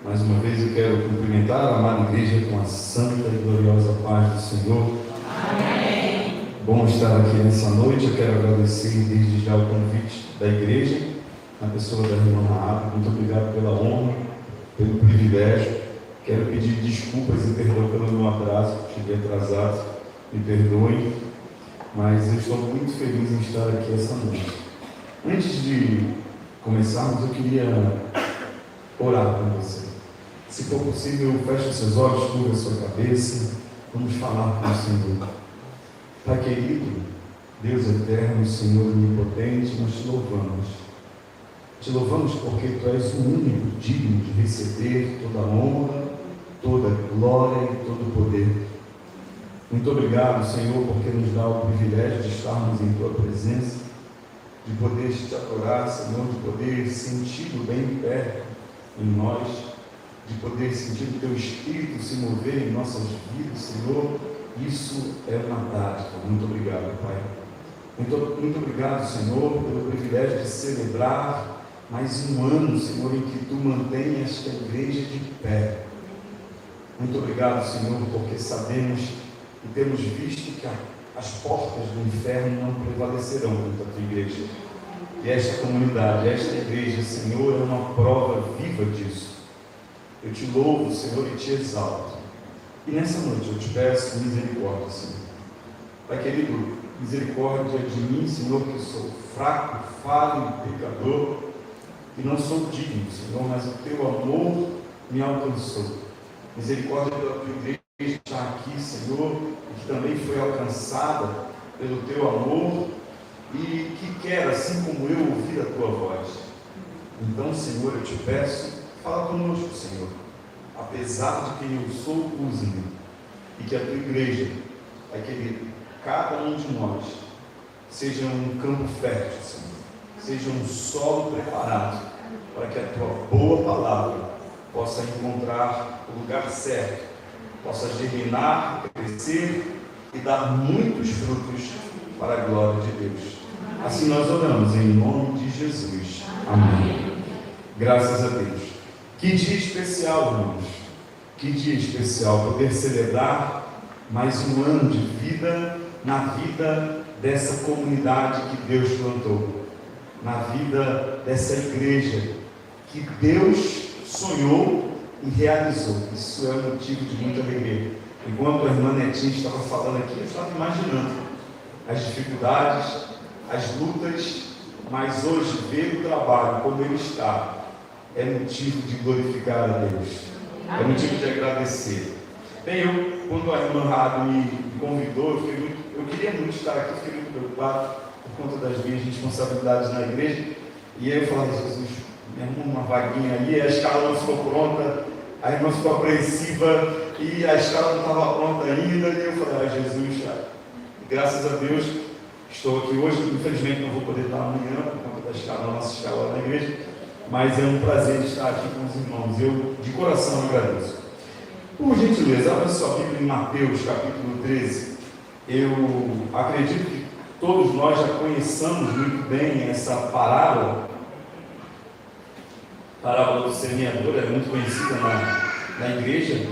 Mais uma vez eu quero cumprimentar a amada igreja com a santa e gloriosa paz do Senhor. Amém. Bom estar aqui nessa noite. Eu quero agradecer desde já o convite da igreja, na pessoa da irmã Raab. Muito obrigado pela honra, pelo privilégio. Quero pedir desculpas e perdão pelo meu atraso, cheguei atrasado, me perdoem, mas eu estou muito feliz em estar aqui essa noite. Antes de começarmos, eu queria orar com você. Se for possível, feche os seus olhos, curva a sua cabeça, vamos falar com o Senhor. Pai querido, Deus eterno, Senhor onipotente, nós te louvamos. Te louvamos porque Tu és o único digno de receber toda a honra, toda a glória e todo o poder. Muito obrigado, Senhor, porque nos dá o privilégio de estarmos em Tua presença, de poder te adorar, Senhor, de poder sentir o bem perto em nós, de poder sentir o Teu Espírito se mover em nossas vidas, Senhor. Isso é uma dádiva. Muito obrigado, Pai. Muito obrigado, Senhor, pelo privilégio de celebrar mais um ano, Senhor, em que Tu mantém esta igreja de pé. Muito obrigado, Senhor, porque sabemos e temos visto que as portas do inferno não prevalecerão contra a Tua igreja. E esta comunidade, esta igreja, Senhor, é uma prova viva disso. Eu te louvo, Senhor, e te exalto. E nessa noite eu te peço misericórdia, Senhor. Pai querido, misericórdia de mim, Senhor, que sou fraco, falho e pecador, e não sou digno, Senhor, mas o Teu amor me alcançou. Misericórdia pela Tua igreja que está aqui, Senhor, e que também foi alcançada pelo Teu amor, e que quer, assim como eu, ouvir a Tua voz. Então, Senhor, eu te peço, fala conosco, Senhor. Apesar de quem eu sou, use-me. E que a Tua igreja, cada um de nós, seja um campo fértil, Senhor. Seja um solo preparado para que a Tua boa palavra possa encontrar o lugar certo, possa germinar, crescer e dar muitos frutos para a glória de Deus. Assim nós oramos em nome de Jesus. Amém. Graças a Deus. Que dia especial, irmãos. Que dia especial poder celebrar mais um ano de vida na vida dessa comunidade que Deus plantou, na vida dessa igreja que Deus sonhou e realizou. Isso é um motivo de muita alegria. Enquanto a irmã Netinha estava falando aqui, eu estava imaginando as dificuldades, as lutas, mas hoje ver o trabalho como ele está é motivo de glorificar a Deus, é motivo de agradecer. Bem, quando a irmã Raab me convidou, eu queria muito estar aqui, fiquei muito preocupado por conta das minhas responsabilidades na igreja, e aí eu falei: Jesus, me arruma uma vaguinha ali. A escala não ficou pronta, a irmã ficou apreensiva e a escala não estava pronta ainda, e eu falei: Jesus, graças a Deus estou aqui hoje. Infelizmente não vou poder estar amanhã por conta da escala, nossa escala na igreja, mas é um prazer estar aqui com os irmãos. Eu de coração agradeço. Por gentileza, abra sua Bíblia em Mateus capítulo 13. Eu acredito que todos nós já conheçamos muito bem essa parábola do semeador, é muito conhecida na igreja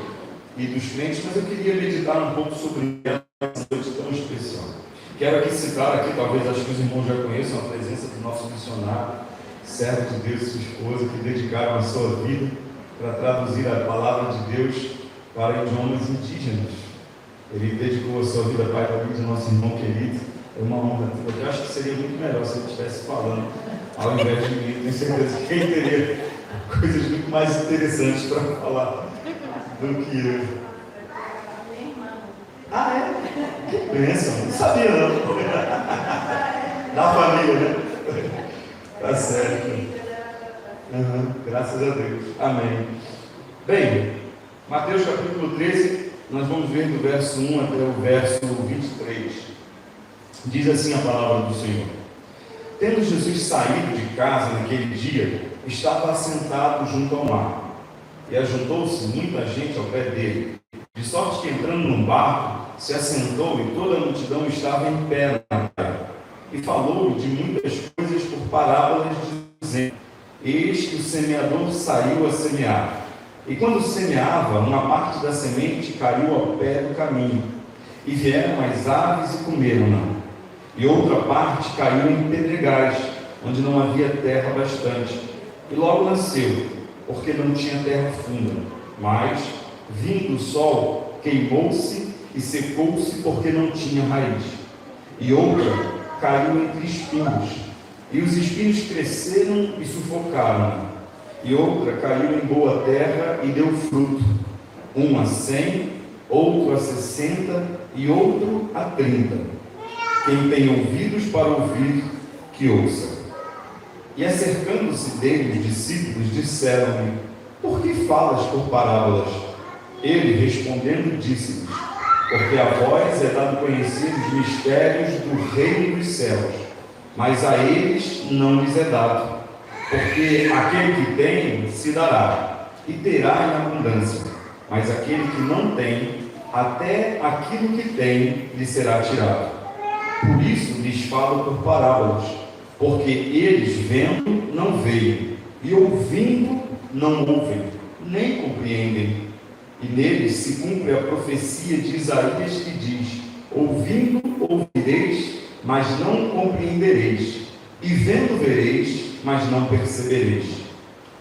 e dos crentes, mas eu queria meditar um pouco sobre essa noite tão especial. Quero aqui citar aqui, talvez acho que os irmãos já conheçam, a presença do nosso missionário, servo de Deus e sua esposa, que dedicaram a sua vida para traduzir a palavra de Deus para idiomas indígenas. Ele dedicou a sua vida, pai da vida, nosso irmão querido. É uma honra. Eu acho que seria muito melhor se ele estivesse falando ao invés de mim. Tenho certeza que ele teria coisas muito mais interessantes para falar do que eu. Ah, é? Que bênção. Não sabia, não. Da família, né? Tá certo. Graças a Deus. Amém. Bem, Mateus capítulo 13, nós vamos ver do verso 1 até o verso 23. Diz assim a palavra do Senhor: Tendo Jesus saído de casa naquele dia, estava assentado junto ao mar, e ajuntou-se muita gente ao pé dele, de sorte que, entrando num barco, se assentou, e toda a multidão estava em pé na praia. E falou-lhe de muitas coisas por parábolas, dizendo: Eis que o semeador saiu a semear. E quando semeava, uma parte da semente caiu ao pé do caminho, e vieram as aves e comeram-na. E outra parte caiu em pedregais, onde não havia terra bastante, e logo nasceu, porque não tinha terra funda. Mas, vindo o sol, queimou-se e secou-se, porque não tinha raiz. E outra caiu entre espinhos, e os espinhos cresceram e sufocaram-na. E outra caiu em boa terra e deu fruto, um a 100, outro a 60 e outro a 30. Quem tem ouvidos para ouvir, que ouça. E acercando-se dele os discípulos, disseram-lhe: por que falas por parábolas? Ele, respondendo, disse-lhes: porque a vós é dado conhecer os mistérios do reino dos céus, mas a eles não lhes é dado. Porque aquele que tem, se dará, e terá em abundância, mas aquele que não tem, até aquilo que tem lhe será tirado. Por isso lhes falo por parábolas, porque eles vendo não veem, e ouvindo não ouvem, nem compreendem. E neles se cumpre a profecia de Isaías que diz: ouvindo ouvireis, mas não compreendereis, e vendo vereis, mas não percebereis.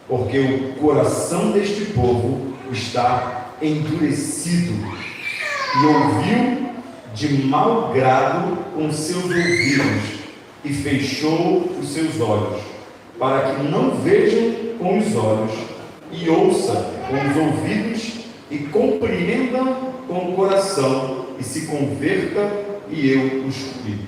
Porque o coração deste povo está endurecido, e ouviu de mau grado com seus ouvidos, e fechou os seus olhos, para que não vejam com os olhos, e ouça com os ouvidos, e compreendam com o coração, e se converta, e eu os cure.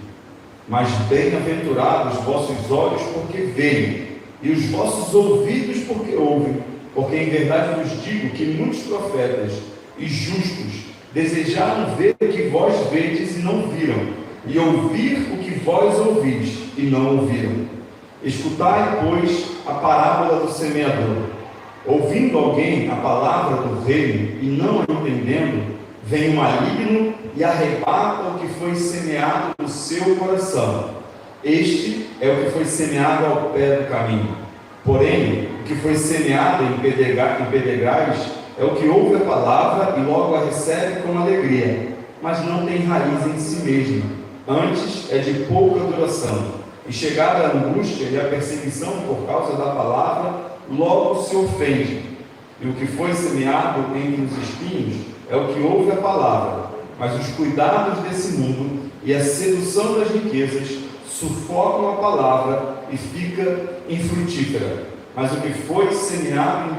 Mas bem-aventurados vossos olhos, porque veem, e os vossos ouvidos, porque ouvem. Porque em verdade vos digo que muitos profetas e justos desejaram ver o que vós vedes e não viram, e ouvir o que vós ouvis e não ouviram. Escutai, pois, a parábola do semeador. Ouvindo alguém a palavra do reino e não a entendendo, vem o maligno e arrebata o que foi semeado no seu coração. Este é o que foi semeado ao pé do caminho. Porém, o que foi semeado em pedregais é o que ouve a palavra e logo a recebe com alegria, mas não tem raiz em si mesmo. Antes é de pouca duração. E chegada a angústia e a perseguição por causa da palavra, logo se ofende. E o que foi semeado entre os espinhos é o que ouve a palavra, mas os cuidados desse mundo e a sedução das riquezas sufocam a palavra e fica infrutífera. Mas o que foi semeado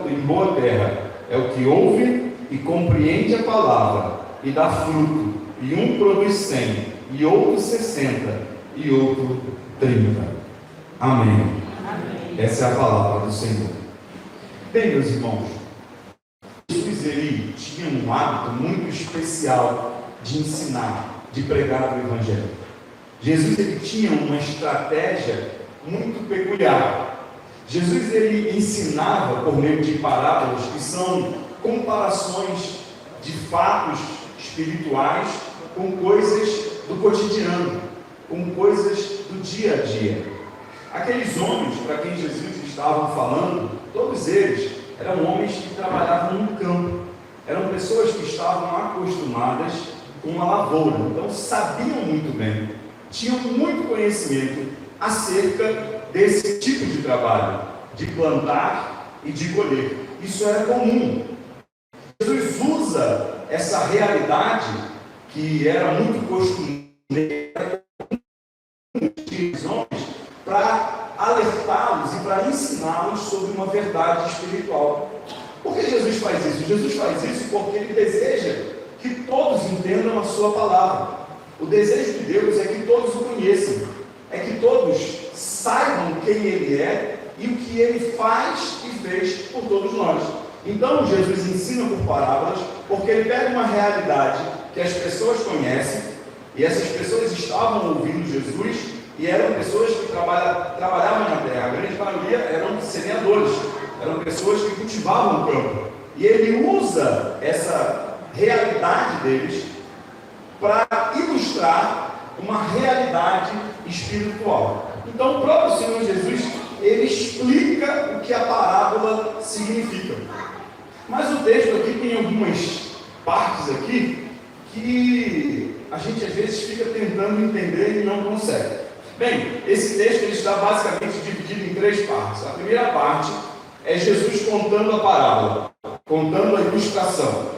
em boa terra é o que ouve e compreende a palavra e dá fruto, e um produz 100, e outro 60, e outro 30. Amém. Essa é a palavra do Senhor. Bem, meus irmãos, Jesus ele tinha um hábito muito especial de ensinar, de pregar o Evangelho. Jesus ele tinha uma estratégia muito peculiar. Jesus ele ensinava por meio de parábolas, que são comparações de fatos espirituais com coisas do cotidiano, com coisas do dia a dia. Aqueles homens para quem Jesus estava falando, todos eles eram homens que trabalhavam no campo, eram pessoas que estavam acostumadas com a lavoura, então sabiam muito bem, tinham muito conhecimento acerca desse tipo de trabalho, de plantar e de colher. Isso era comum. Jesus usa essa realidade que era muito costumeira dos homens para alertá-los e para ensiná-los sobre uma verdade espiritual. Por que Jesus faz isso? Jesus faz isso porque ele deseja que todos entendam a sua palavra. O desejo de Deus é que todos o conheçam, é que todos saibam quem ele é e o que ele faz e fez por todos nós. Então Jesus ensina por parábolas porque ele pega uma realidade que as pessoas conhecem, e essas pessoas estavam ouvindo Jesus, e eram pessoas que trabalhavam na terra. A grande maioria eram semeadores, eram pessoas que cultivavam o campo, e ele usa essa realidade deles para ilustrar uma realidade espiritual. Então o próprio Senhor Jesus ele explica o que a parábola significa. Mas o texto aqui tem algumas partes aqui que a gente às vezes fica tentando entender e não consegue. Bem, esse texto ele está basicamente dividido em 3 partes. A primeira parte é Jesus contando a parábola, contando a ilustração.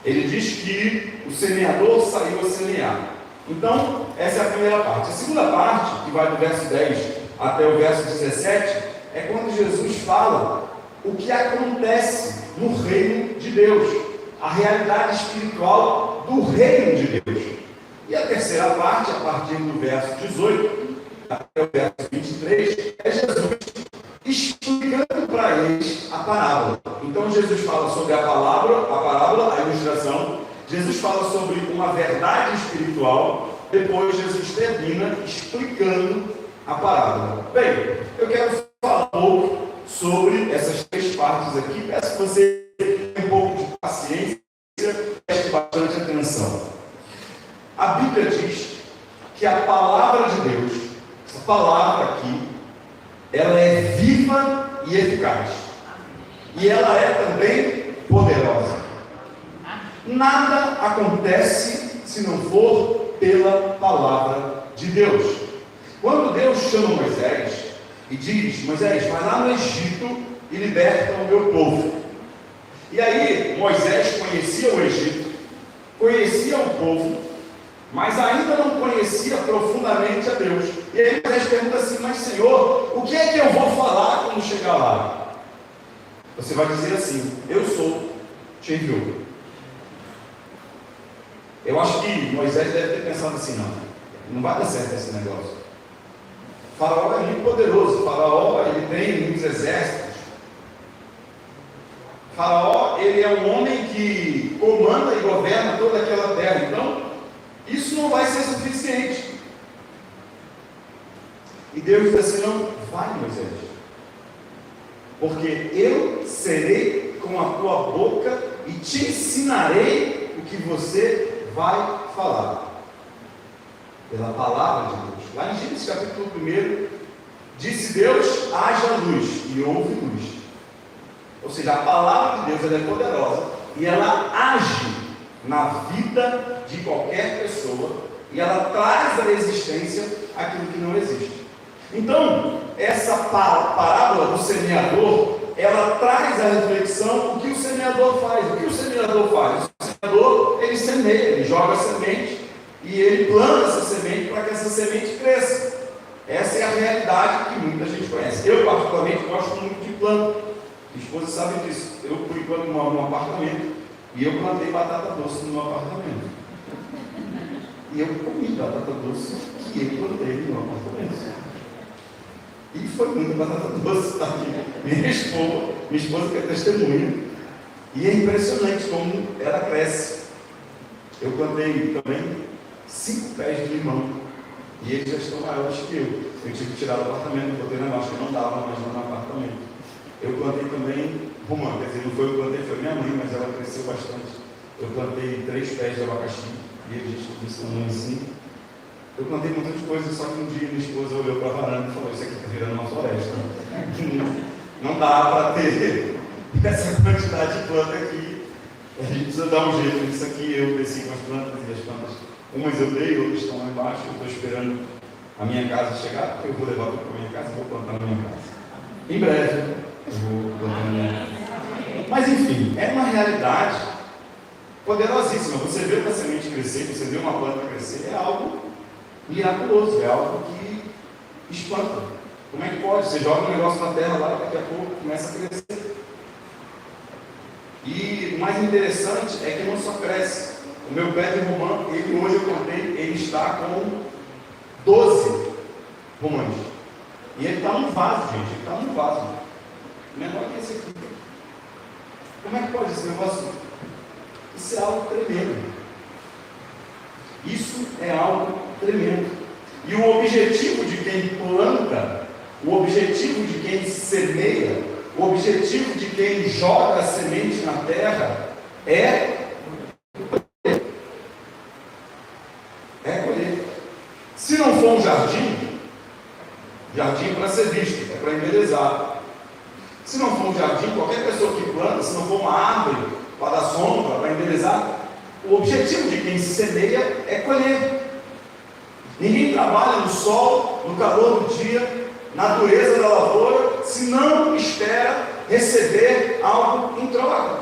Ele diz que o semeador saiu a semear. Então, essa é a primeira parte. A segunda parte, que vai do verso 10 até o verso 17, é quando Jesus fala o que acontece no reino de Deus, a realidade espiritual do reino de Deus. E a terceira parte, a partir do verso 18 até o verso 23, é Jesus explicando para eles a parábola. Então Jesus fala sobre a parábola, a ilustração. Jesus fala sobre uma verdade espiritual. Depois Jesus termina explicando a parábola. Bem, eu quero falar um pouco sobre essas 3 partes aqui. Peço que você tenha um pouco de paciência e preste bastante atenção. A Bíblia diz que a palavra de Deus, essa palavra aqui, ela é viva e eficaz. E ela é também poderosa. Nada acontece se não for pela palavra de Deus. Quando Deus chama Moisés e diz: Moisés, vai lá no Egito e liberta o meu povo. E aí Moisés conhecia o Egito, conhecia o povo, mas ainda não conhecia profundamente a Deus. E aí Moisés pergunta assim: mas Senhor, o que é que eu vou falar quando chegar lá? Você vai dizer assim: eu sou, te enviou. Eu acho que Moisés deve ter pensado assim: não vai dar certo esse negócio. Faraó é muito poderoso, Faraó ele tem muitos exércitos. Faraó ele é um homem que comanda e governa toda aquela terra. Então isso não vai ser suficiente. E Deus diz assim: não, vai, Moisés, porque eu serei com a tua boca e te ensinarei o que você vai falar. Pela palavra de Deus. Lá em Gênesis capítulo 1, disse Deus: haja luz, e houve luz. Ou seja, a palavra de Deus ela é poderosa e ela age na vida de qualquer pessoa e ela traz à existência aquilo que não existe. Então, essa parábola do semeador, ela traz à reflexão o que o semeador faz. O que o semeador faz? O semeador, ele semeia, ele joga a semente e ele planta essa semente para que essa semente cresça. Essa é a realidade que muita gente conhece. Eu, particularmente, gosto muito de planta. Minha esposa sabe disso. Eu, por enquanto, moro num apartamento e eu plantei batata doce no meu apartamento. E eu comi batata doce que eu plantei no meu apartamento. E foi muita batata doce, tá aqui. Minha esposa que é testemunha. E é impressionante como ela cresce. Eu plantei também 5 pés de limão. E eles já estão maiores que eu. Eu tive que tirar do apartamento, botei na máscara, não dava mais no apartamento. Eu plantei também romã, quer dizer, não foi eu que plantei, foi minha mãe, mas ela cresceu bastante. Eu plantei 3 pés de abacaxi, e a gente disse tamanho assim. Eu plantei muitas coisas, só que um dia minha esposa olhou para a varanda e falou: isso aqui está virando uma floresta. Não dá para ter essa quantidade de planta aqui. A gente precisa dar um jeito nisso aqui. Eu desci com as plantas e as plantas, umas eu dei, outras estão lá embaixo. Eu estou esperando a minha casa chegar, porque eu vou levar tudo para a minha casa e vou plantar na minha casa. Em breve, eu vou plantar na minha casa. Mas enfim, é uma realidade poderosíssima. Você vê uma semente crescer, você vê uma planta crescer, é algo miraculoso, é algo que espanta. Como é que pode? Você joga um negócio na terra lá e daqui a pouco começa a crescer. E o mais interessante é que não só cresce. O meu pé de romã, ele hoje eu contei, ele está com 12 romãs. E ele está num vaso, gente, ele está num vaso. Menor que esse aqui. Como é que pode esse negócio? Isso é algo tremendo. Isso é algo tremendo. E o objetivo de quem planta, o objetivo de quem semeia, o objetivo de quem joga a semente na terra é colher. Se não for um jardim, jardim é para ser visto, é para embelezar. Se não for um jardim, qualquer pessoa que planta, se não for uma árvore, para dar sombra, para embelezar, o objetivo de quem semeia é colher. Ninguém trabalha no sol, no calor do dia, na dureza da lavoura, se não espera receber algo em troca.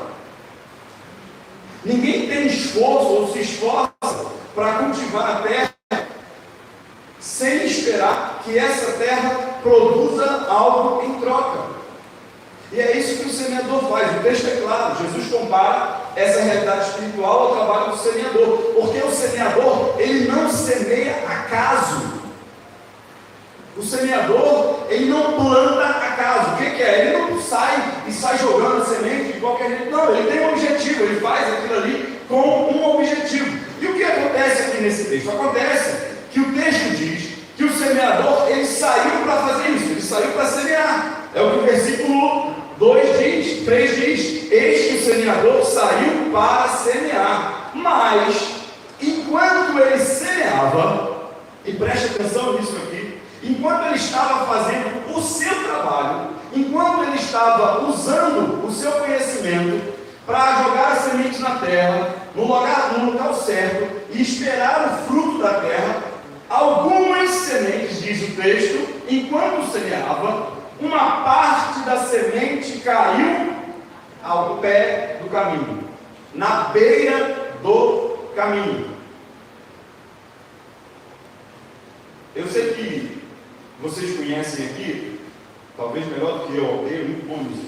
Ninguém tem esforço ou se esforça para cultivar a terra sem esperar que essa terra produza algo em troca. E é isso que o semeador faz. O texto é claro, Jesus compara essa realidade espiritual ao trabalho do semeador, porque o semeador, ele não semeia acaso. O semeador, ele não planta acaso. O que é? Ele não sai jogando a semente de qualquer jeito. Não, ele tem um objetivo, ele faz aquilo ali com um objetivo. E o que acontece aqui nesse texto? Acontece que o texto diz que o semeador, ele saiu para fazer isso, ele saiu para semear. É o que o versículo 2 diz, 3 diz: eis que o semeador saiu para semear. Mas, enquanto ele semeava, e preste atenção nisso aqui, enquanto ele estava fazendo o seu trabalho, enquanto ele estava usando o seu conhecimento para jogar a semente na terra, no local certo, e esperar o fruto da terra, algumas sementes, diz o texto, enquanto semeava, uma parte da semente caiu ao pé do caminho, na beira do caminho. Eu sei que vocês conhecem aqui, talvez melhor do que eu, é muito bom nisso,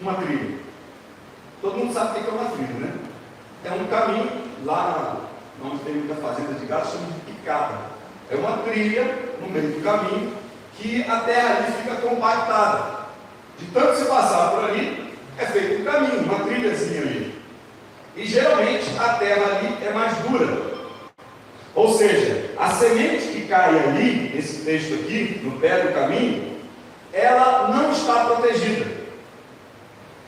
uma trilha. Todo mundo sabe o que é uma trilha, né? É um caminho, lá onde tem muita fazenda de gado, chama de picada. É uma trilha no meio do caminho, que a terra ali fica compactada. De tanto se passar por ali, é feito um caminho, uma trilhazinha ali. E geralmente a terra ali é mais dura. Ou seja, a semente que cai ali, nesse texto aqui, no pé do caminho, ela não está protegida.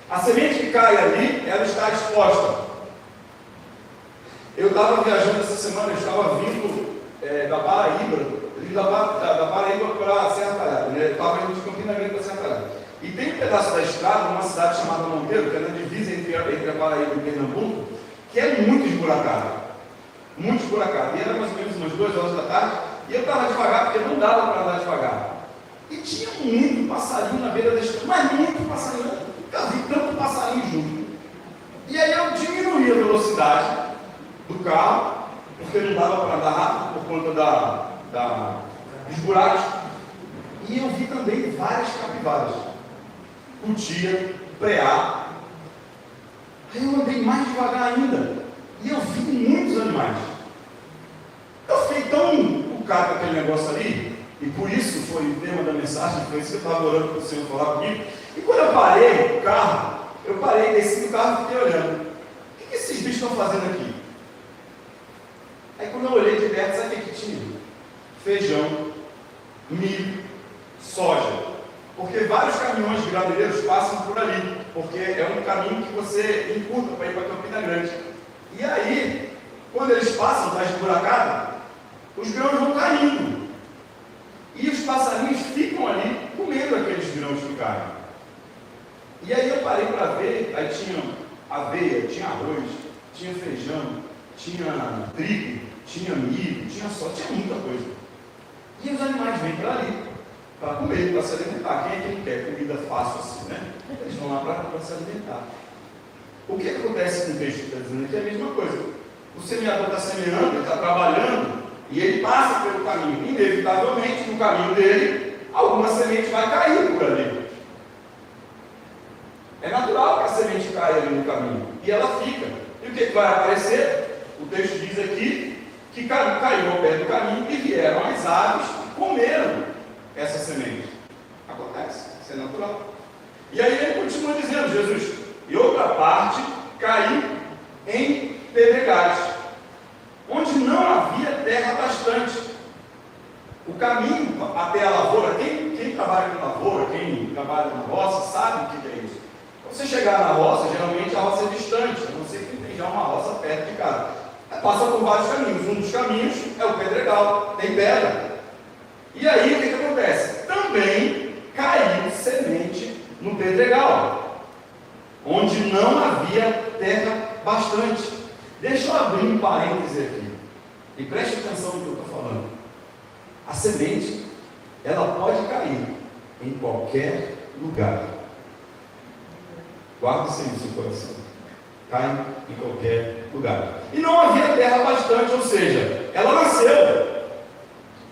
A semente que cai ali, ela está exposta. Eu estava viajando essa semana, eu estava vindo da Paraíba, da Paraíba para a Serra Talhada, né? Eu estava indo de Campina Grande para a Serra Talhada. E tem um pedaço da estrada, numa cidade chamada Monteiro, que é na divisa entre a Paraíba e Pernambuco, que é muito esburacado. Muito esburacado. E era mais ou menos umas 2 horas da tarde, e eu estava devagar, porque não dava para andar devagar. E tinha muito passarinho na beira da estrada, mas muito passarinho. Nunca vi tanto passarinho junto. E aí eu diminuí a velocidade do carro, porque não dava para andar rápido por conta dos buracos. E eu vi também várias capivaras, cutia, preá. Aí eu andei mais devagar ainda, e eu vi muitos animais. Eu fiquei tão cucado com aquele negócio ali, e por isso foi o tema da mensagem, foi isso que eu estava orando para o Senhor falar comigo. E quando eu parei o carro, desci do carro e fiquei olhando. O que esses bichos estão fazendo aqui? Aí quando eu olhei de perto, sabe o que tinha? Feijão, milho, soja. Porque vários caminhões de grandeleiros passam por ali, porque é um caminho que você encurta para ir para Campina Grande. E aí, quando eles passam, está esburacado, os grãos vão caindo. E os passarinhos ficam ali comendo aqueles grãos que caem. E aí eu parei para ver, aí tinha aveia, tinha arroz, tinha feijão, tinha trigo, tinha milho, tinha soja, tinha muita coisa. E os animais vêm para ali, para comer, para se alimentar. Quem é que não quer comida fácil assim, né? Eles vão lá para se alimentar. O que acontece com o texto que está dizendo aqui é a mesma coisa. O semeador está semeando, ele está trabalhando, e ele passa pelo caminho. Inevitavelmente, no caminho dele, alguma semente vai cair por ali. É natural que a semente caia ali no caminho. E ela fica. E o que vai aparecer? O texto diz aqui que caiu ao pé do caminho e vieram as aves e comeram essa semente. Acontece, isso é natural. E aí ele continua dizendo, Jesus, e outra parte caiu em pedregais, onde não havia terra bastante. O caminho até a lavoura, quem trabalha com lavoura, quem trabalha na roça, sabe o que é isso. Você chegar na roça, geralmente a roça é distante, a não ser que tem já uma roça perto de casa. Passa por vários caminhos. Um dos caminhos é o pedregal, tem pedra. E aí o que acontece? Também caiu semente no Pedregal, onde não havia terra bastante. Deixa eu abrir um parêntese aqui, e preste atenção no que eu estou falando. A semente, ela pode cair em qualquer lugar. Guarda isso aí no seu coração. Cai em qualquer lugar. E não havia terra bastante, ou seja, ela nasceu.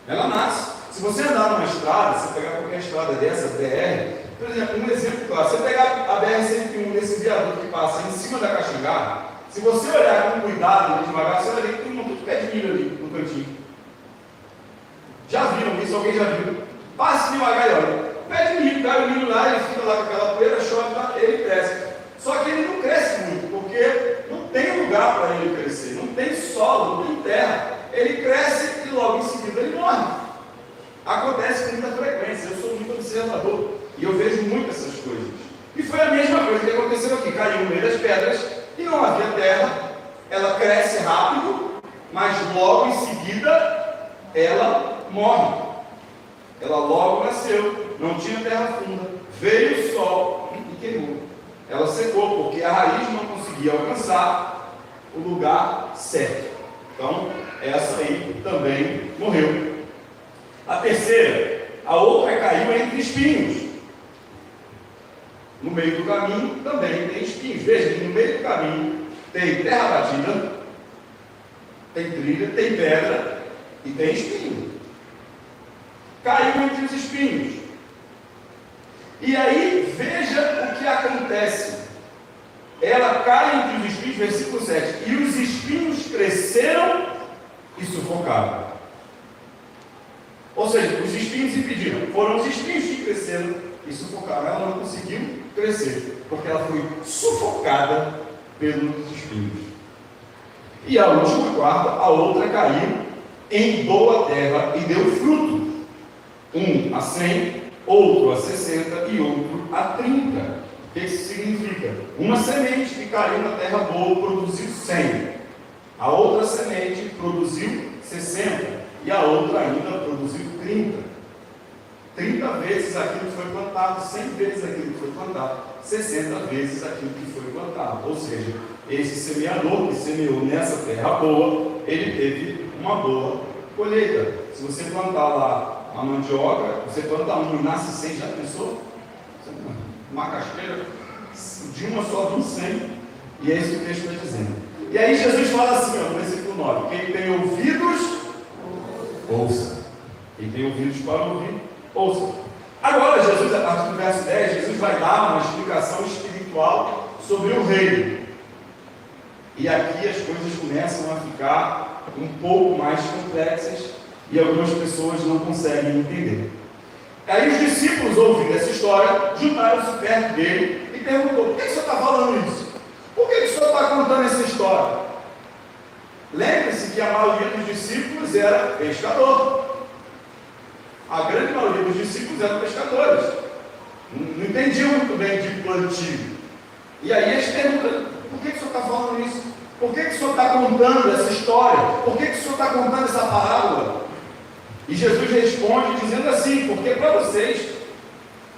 Ela nasce. Se você andar numa estrada, se pegar qualquer estrada dessa, BR, por exemplo, um exemplo claro, se você pegar a BR-101 nesse viaduto que passa em cima da Caxangá, se você olhar com cuidado, devagar, você vai ver que tem um monte de pé de milho ali no cantinho. Já viram isso? Alguém já viu? Passe devagar e olha. Pé de milho, cai o milho lá, ele fica lá com aquela poeira, chove, ele cresce. Só que ele não cresce muito, porque não tem lugar para ele crescer, não tem solo, não tem terra. Ele cresce e logo em seguida ele morre. Acontece com muita frequência, eu sou muito observador e eu vejo muito essas coisas. E foi a mesma coisa que aconteceu aqui, caiu no meio das pedras e não havia terra, ela cresce rápido, mas logo em seguida ela morre. Ela logo nasceu, não tinha terra funda, veio o sol e queimou. Ela secou, porque a raiz não conseguia alcançar o lugar certo. Então, essa aí também morreu. A terceira, a outra caiu entre espinhos. No meio do caminho também tem espinhos. Veja que no meio do caminho tem terra batida, tem trilha, tem pedra e tem espinho. Caiu entre os espinhos. E aí, veja o que acontece. Ela cai entre os espinhos, versículo 7. E os espinhos cresceram e sufocaram. Ou seja, os espinhos impediram. Foram os espinhos que cresceram e sufocaram. Ela não conseguiu crescer, porque ela foi sufocada pelos espinhos. E a última, quarta, a outra caiu em boa terra e deu fruto. Um a 100, outro a 60 e outro a 30. O que isso significa? Uma semente que caiu na terra boa produziu 100. A outra semente produziu 60. E a outra ainda produziu 30. 30 vezes aquilo que foi plantado, 100 vezes aquilo que foi plantado, 60 vezes aquilo que foi plantado. Ou seja, esse semeador que semeou nessa terra boa, ele teve uma boa colheita. Se você plantar lá a mandioca, você planta uma e nasce 100, já pensou? Uma caixeira, de uma só vem 100. E é isso que o texto está dizendo. E aí Jesus fala assim, ó, no versículo 9: quem tem ouvidos, ouça. Quem tem ouvidos para ouvir, ouça. Agora, Jesus, a partir do verso 10, Jesus vai dar uma explicação espiritual sobre o reino. E aqui as coisas começam a ficar um pouco mais complexas e algumas pessoas não conseguem entender. Aí os discípulos, ouvindo essa história, juntaram-se perto dele e perguntou: por que o senhor está falando isso? Por que o senhor está contando essa história? Lembre-se que a maioria dos discípulos era pescador. A grande maioria dos discípulos eram pescadores. Não entendiam muito bem de plantio. E aí eles perguntam: por que o senhor está falando isso? Por que o senhor está contando essa história? Por que o senhor está contando essa parábola? E Jesus responde dizendo assim: porque para vocês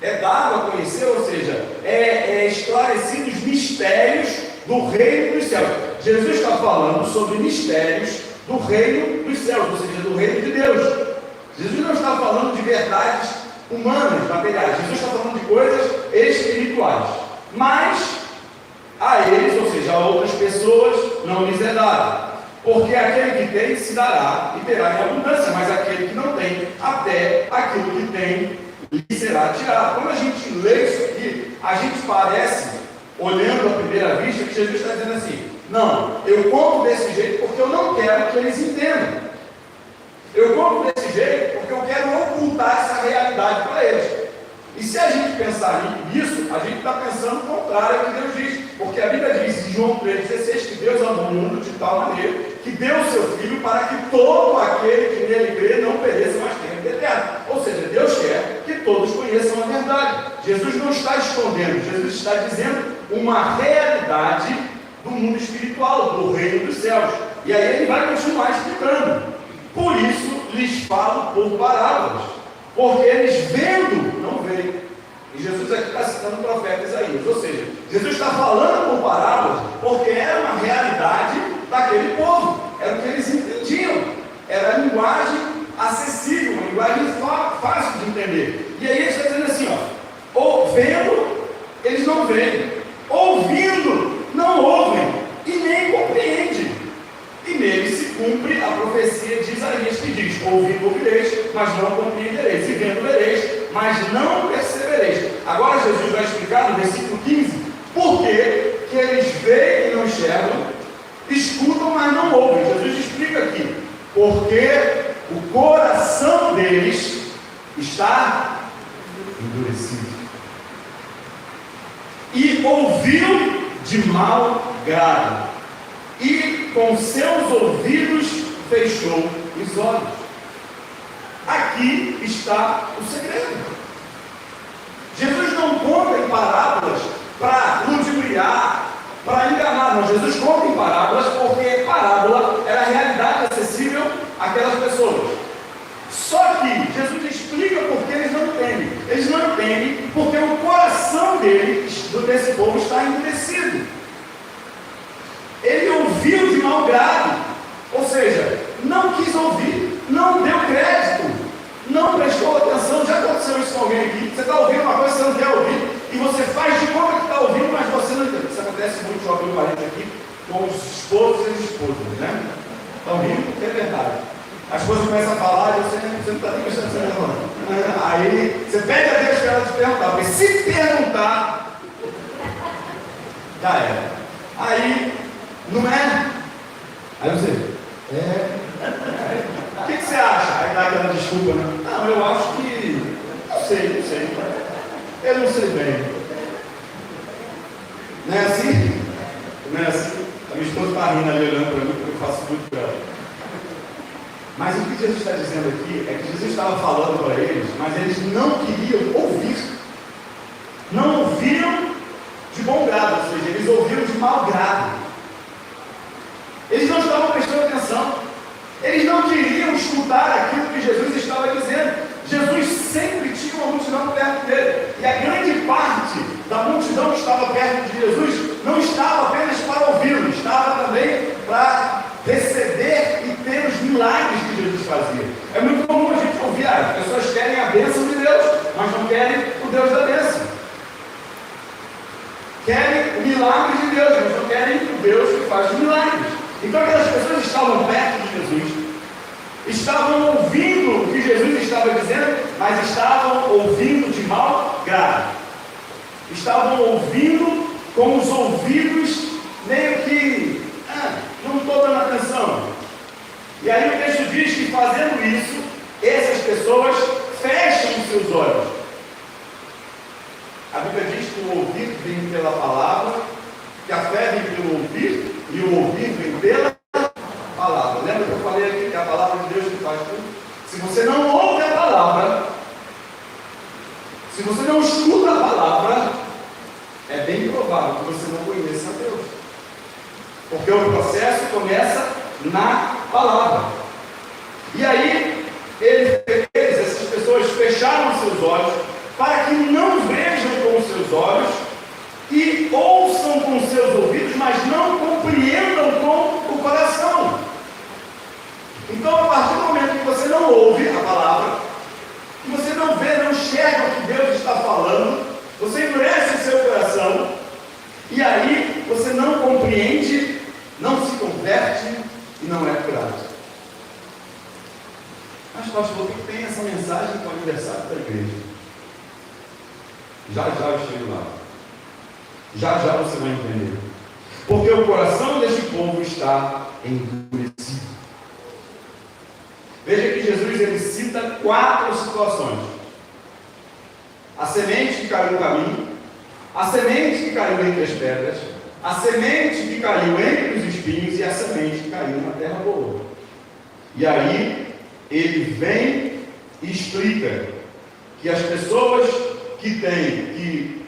é dado a conhecer, ou seja, é esclarecido os mistérios do reino dos céus. Jesus está falando sobre mistérios do reino dos céus, ou seja, do reino de Deus. Jesus não está falando de verdades humanas, materiais. Jesus está falando de coisas espirituais. Mas a eles, ou seja, a outras pessoas, não lhes é dado. Porque aquele que tem se dará e terá em abundância, mas aquele que não tem, até aquilo que tem lhe será tirado. Quando a gente lê isso aqui, a gente parece, olhando à primeira vista, que Jesus está dizendo assim: não, eu conto desse jeito porque eu não quero que eles entendam. Eu conto desse jeito porque eu quero ocultar essa realidade para eles. E se a gente pensar nisso, a gente está pensando o contrário ao que Deus diz. Porque a Bíblia diz em João 3,16 que Deus amou o mundo de tal maneira que deu o seu Filho para que todo aquele que nele crê não pereça, mas tenha vida eterna. Ou seja, Deus quer que todos conheçam a verdade. Jesus não está escondendo, Jesus está dizendo uma realidade do mundo espiritual, do reino dos céus. E aí ele vai continuar explicando. Por isso lhes falo por parábolas, porque eles vendo não veem, E Jesus aqui está citando o profeta Isaías. Ou seja, Jesus está falando por parábolas porque era uma realidade daquele povo. Era o que eles entendiam. Era a linguagem acessível, uma linguagem fácil de entender. E aí ele está dizendo assim, ó, vendo, eles não veem. Ouvindo, não ouvem. E nem compreendem. E nele se cumpre a profecia de Isaías que diz: ouvindo ouvireis, mas não compreendereis, e vendo vereis, mas não percebereis. Agora Jesus vai explicar no versículo 15 por que eles veem e não enxergam, escutam, mas não ouvem. Jesus explica aqui: porque o coração deles está endurecido e ouviu de mau grado, e com seus ouvidos fechou os olhos. Aqui está o segredo. Jesus não conta em parábolas para ludibriar, para enganar, não. Jesus conta em parábolas porque parábola era a realidade acessível àquelas pessoas. Só que Jesus explica porque eles não entendem. Eles não entendem porque o coração desse povo está endurecido. Ele ouviu de mau grado, ou seja, não quis ouvir, não deu crédito, não prestou atenção. Já aconteceu isso com alguém aqui? Você está ouvindo uma coisa que você não quer ouvir, e você faz de conta que está ouvindo, mas você não entende. Isso acontece muito, eu abri um parente aqui, com os esposos e as esposas, né? Estão rindo porque é verdade. A esposa começa a falar e você não está nem prestando atenção. Aí você pede a Deus para ela te perguntar, porque se perguntar, já era. Aí, não é? Aí você, o que você acha? Aí dá aquela desculpa, né? Não, eu acho que, não sei. Eu não sei bem. Não é assim? Não é assim? A minha esposa está rindo ali olhando para mim, porque eu faço tudo para ela. Mas o que Jesus está dizendo aqui é que Jesus estava falando para eles, mas eles não queriam ouvir. Não ouviram de bom grado, ou seja, eles ouviram de mau grado. Eles não estavam prestando atenção. Eles não queriam escutar aquilo que Jesus estava dizendo. Jesus sempre tinha uma multidão perto dele. E a grande parte da multidão que estava perto de Jesus não estava apenas para ouvi-lo, estava também para receber e ter os milagres que Jesus fazia. É muito comum a gente ouvir, as pessoas querem a bênção de Deus, mas não querem o Deus da bênção. Querem o milagre de Deus, mas não querem o Deus que faz os milagres. Então aquelas pessoas estavam perto de Jesus, estavam ouvindo o que Jesus estava dizendo, mas estavam ouvindo de mau grado. Estavam ouvindo com os ouvidos meio que, não estou dando atenção. E aí o texto diz que fazendo isso, essas pessoas fecham os seus olhos. A Bíblia diz que o ouvir vem pela palavra, que a fé vem pelo ouvir, e o ouvir vem pela palavra. Lembra que eu falei aqui que é a palavra de Deus que faz tudo? Se você não ouve a palavra, se você não escuta a palavra, é bem provável que você não conheça a Deus. Porque o processo começa na palavra. E aí, essas pessoas fecharam seus olhos para que não vejam com os seus olhos e ouçam com os seus ouvidos, mas não compreendam com o coração. Então, a partir do momento que você não ouve a palavra, que você não vê, não enxerga o que Deus está falando, você endurece o seu coração, e aí você não compreende, não se converte e não é curado. Mas, pastor, o que tem essa mensagem para o aniversário da igreja? Já eu chego lá. Já você vai entender. Porque o coração deste povo está endurecido. Veja que Jesus ele cita 4 situações: a semente que caiu no caminho, a semente que caiu entre as pedras, a semente que caiu entre os espinhos e a semente que caiu na terra boa. E aí ele vem e explica que as pessoas que têm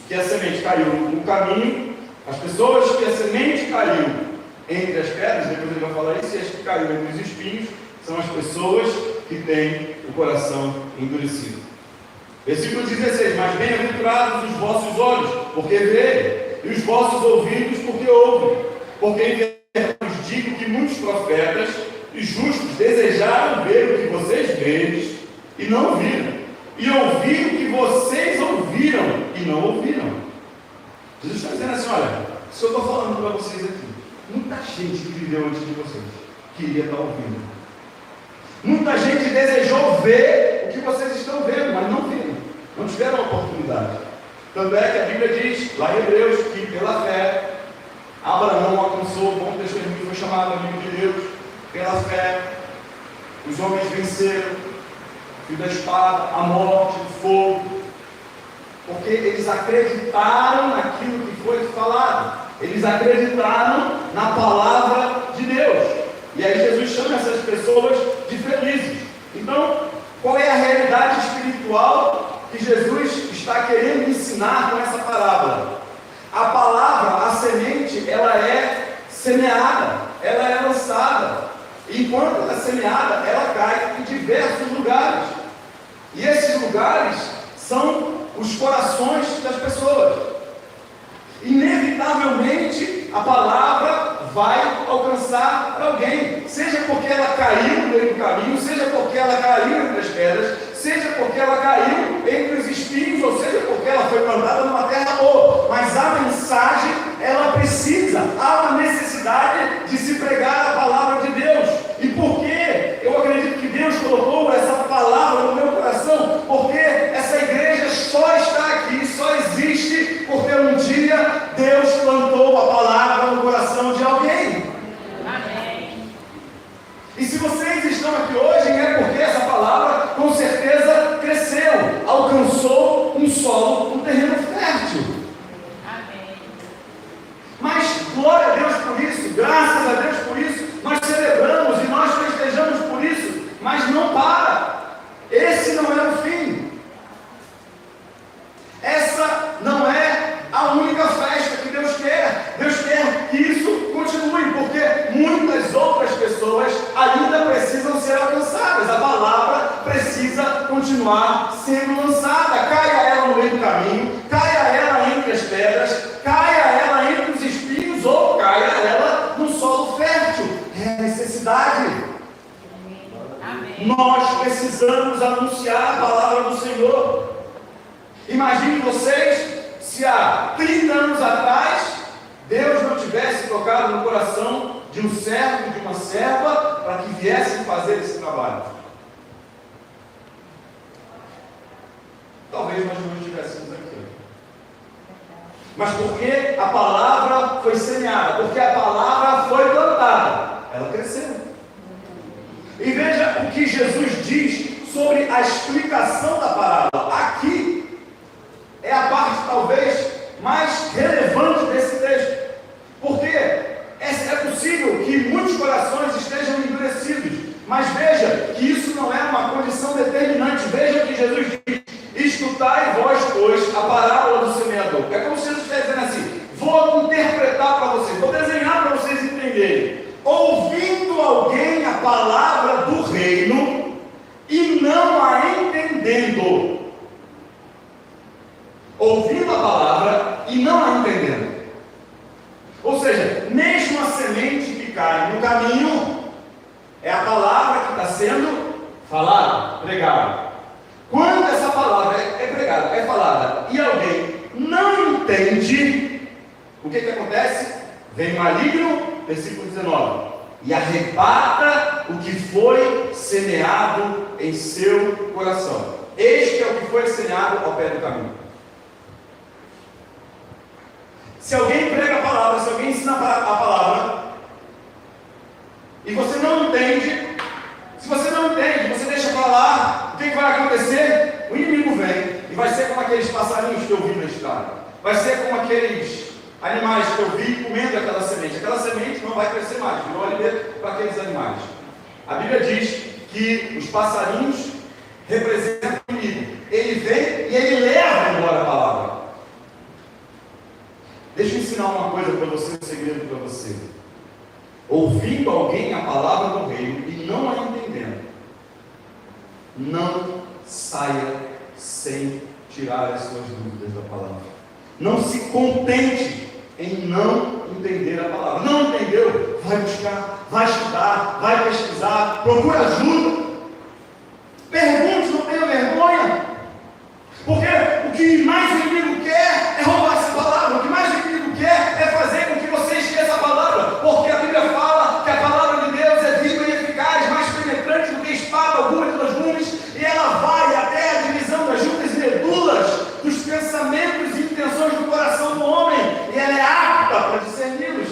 que a semente caiu no caminho, as pessoas que a semente caiu entre as pedras, depois ele vai falar isso, e as que caiu entre os espinhos são as pessoas que têm o coração endurecido. Versículo 16: mas bem-aventurados os vossos olhos, porque veem, e os vossos ouvidos, porque ouvem. Porque em verdade vos digo que muitos profetas e justos desejaram ver o que vocês veem e não viram, e ouvir o que vocês ouviram e não ouviram. Jesus está dizendo assim: olha, isso que eu estou falando para vocês aqui, muita gente que viveu antes de vocês queria estar ouvindo. Muita gente desejou ver o que vocês estão vendo, mas não viram, não tiveram a oportunidade. Tanto é que a Bíblia diz, lá em Hebreus, que pela fé, Abraão alcançou o bom testemunho, foi chamado amigo de Deus. Pela fé, os homens venceram o fio da espada, a morte, o fogo, porque eles acreditaram naquilo que foi falado, eles acreditaram na palavra de Deus. E aí Jesus chama essas pessoas de felizes. Então, qual é a realidade espiritual que Jesus está querendo ensinar com essa parábola? A palavra, a semente, ela é semeada, ela é lançada. Enquanto ela é semeada, ela cai em diversos lugares. E esses lugares são os corações das pessoas. Inevitavelmente, a palavra vai alcançar alguém, seja porque ela caiu no meio do caminho, seja porque ela caiu entre as pedras, seja porque ela caiu entre os espinhos, ou seja porque ela foi plantada numa terra boa. Mas a mensagem, ela precisa, há uma necessidade de se pregar a palavra de Deus. E por que eu acredito que Deus colocou essa palavra no meu coração? Porque essa igreja só está aqui, só existe porque um dia Deus plantou a palavra no coração de alguém. Amém. E se vocês estão aqui hoje, é porque essa palavra com certeza cresceu, alcançou um solo, um terreno fértil. Amém. Mas glória a Deus por isso, graças a Deus por isso, nós celebramos e nós festejamos por isso, mas não para. Esse não é o fim. Essa não é a única festa que Deus quer. Deus quer que isso continue, porque muitas outras pessoas ainda precisam ser alcançadas. A palavra precisa continuar sendo lançada. Caia ela no meio do caminho, caia ela entre as pedras, caia ela entre os espinhos, ou caia ela no solo fértil. É a necessidade. Amém. Nós precisamos anunciar a palavra do Senhor. Imagine vocês, se há 30 anos atrás, Deus não tivesse tocado no coração de um servo, de uma serva, para que viessem fazer esse trabalho. Talvez nós não estivéssemos aqui. Mas porque a palavra foi semeada, porque a palavra foi plantada, ela cresceu. E veja o que Jesus diz sobre a explicação da parábola. Aqui é a parte talvez mais relevante desse texto, porque é possível que muitos corações estejam endurecidos, mas veja que isso não é uma condição determinante. Veja o que Jesus diz: escutai vós, pois, a parábola do semeador. É como se Jesus estivesse dizendo assim: vou interpretar para vocês, vou desenhar para vocês entenderem. Ouvindo alguém a palavra do reino e não a entendendo. Ouvindo a palavra e não a entendendo. Ou seja, mesmo a semente que cai no caminho, é a palavra que está sendo falada, pregada. Quando essa palavra é pregada, é falada, e alguém não entende, o que acontece? Vem o maligno, versículo 19, e arrebata o que foi semeado em seu coração. Este é o que foi semeado ao pé do caminho. Se alguém prega a palavra, se alguém ensina a palavra, e você não entende, se você não entende, você deixa para lá, o que vai acontecer? O inimigo vem, e vai ser como aqueles passarinhos que eu vi na estrada, vai ser como aqueles animais que eu vi comendo aquela semente não vai crescer mais, virou alimento para aqueles animais. A Bíblia diz que os passarinhos representam o inimigo, ele vem e ele leva embora a palavra. Deixa eu ensinar uma coisa para você, um segredo para você. Ouvindo alguém a palavra do reino e não a entendendo, não saia sem tirar as suas dúvidas da palavra. Não se contente em não entender a palavra. Não entendeu? Vai buscar, vai estudar, vai pesquisar, procura ajuda. Pergunte, não tenha vergonha. Porque o que mais o inimigo quer é roubar essa palavra. O que mais o inimigo quer é fazer com que você esqueça a palavra. Porque a Bíblia fala que a palavra de Deus é viva e eficaz, mais penetrante do que espada alguma de 2 gumes, e ela vai até a divisão das juntas e medulas, dos pensamentos e intenções do coração do homem, e ela é apta para discerni-los.